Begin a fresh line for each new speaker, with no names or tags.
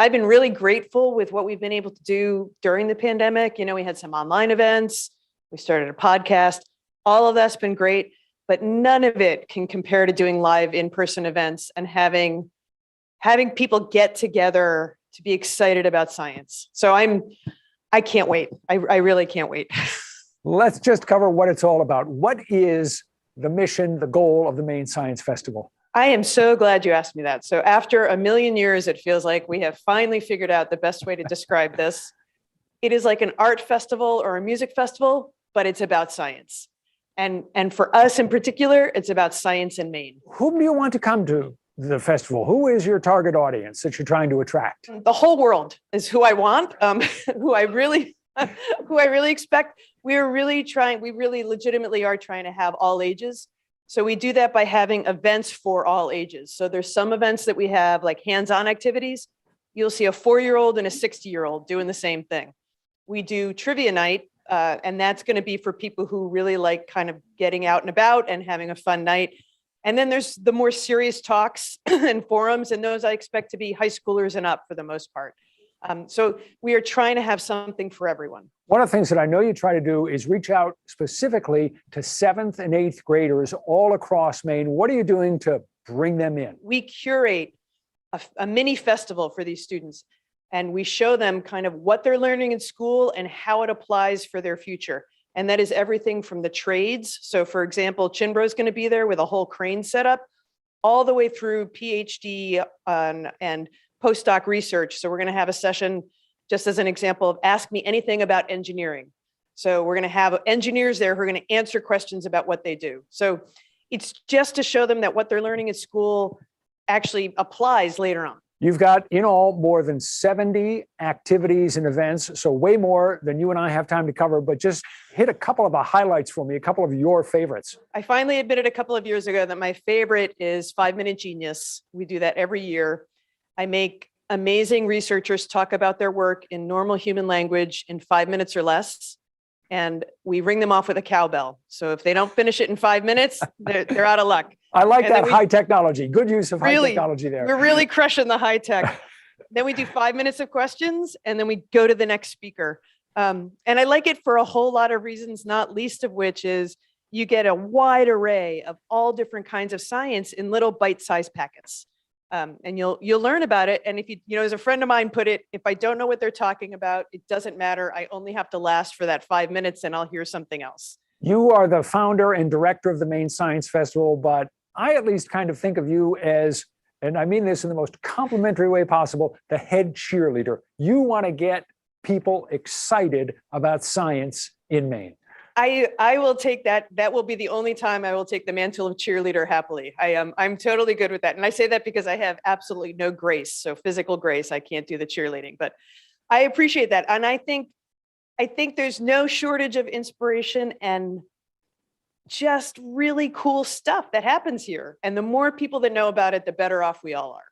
I've been really grateful with what we've been able to do during the pandemic. We had some online events, we started a podcast, all of that's been great, but none of it can compare to doing live in-person events and having people get together to be excited about science. So I can't wait. I really can't wait.
Let's just cover what it's all about. What is the mission, the goal of the Maine Science Festival?
I am so glad you asked me that. So after a million years, it feels like we have finally figured out the best way to describe this. It is like an art festival or a music festival, but it's about science. And for us in particular, it's about science in Maine.
Whom do you want to come to the festival? Who is your target audience that you're trying to attract?
The whole world is who I want, who I really expect. We really legitimately are trying to have all ages. So we do that by having events for all ages. So there's some events that we have like hands-on activities. You'll see a 4-year-old and a 60-year-old doing the same thing. We do trivia night, and that's going to be for people who really like kind of getting out and about and having a fun night. And then there's the more serious talks and forums, and those I expect to be high schoolers and up for the most part. So we are trying to have something for everyone.
One of the things that I know you try to do is reach out specifically to 7th and 8th graders all across Maine. What are you doing to bring them in?
We curate a mini festival for these students, and we show them kind of what they're learning in school and how it applies for their future. And that is everything from the trades. So for example, Chinbro is going to be there with a whole crane setup, all the way through PhD and postdoc research. So we're going to have a session, just as an example, of Ask Me Anything About Engineering. So we're going to have engineers there who are going to answer questions about what they do. So it's just to show them that what they're learning at school actually applies later on.
You've got in all more than 70 activities and events, so way more than you and I have time to cover, but just hit a couple of the highlights for me, a couple of your favorites.
I finally admitted a couple of years ago that my favorite is 5-Minute Genius. We do that every year. I make amazing researchers talk about their work in normal human language in 5 minutes or less. And we ring them off with a cowbell. So if they don't finish it in 5 minutes, they're out of luck.
I like that high technology. Good use of high technology there.
We're really crushing the high tech. Then we do 5 minutes of questions, and then we go to the next speaker. And I like it for a whole lot of reasons, not least of which is you get a wide array of all different kinds of science in little bite-sized packets. And you'll learn about it. And if as a friend of mine put it, if I don't know what they're talking about, it doesn't matter. I only have to last for that 5 minutes and I'll hear something else.
You are the founder and director of the Maine Science Festival, but I at least kind of think of you as, and I mean this in the most complimentary way possible, the head cheerleader. You want to get people excited about science in Maine.
I will take that. That will be the only time I will take the mantle of cheerleader happily. I'm totally good with that. And I say that because I have absolutely no grace. So physical grace, I can't do the cheerleading, but I appreciate that. And I think there's no shortage of inspiration and just really cool stuff that happens here. And the more people that know about it, the better off we all are.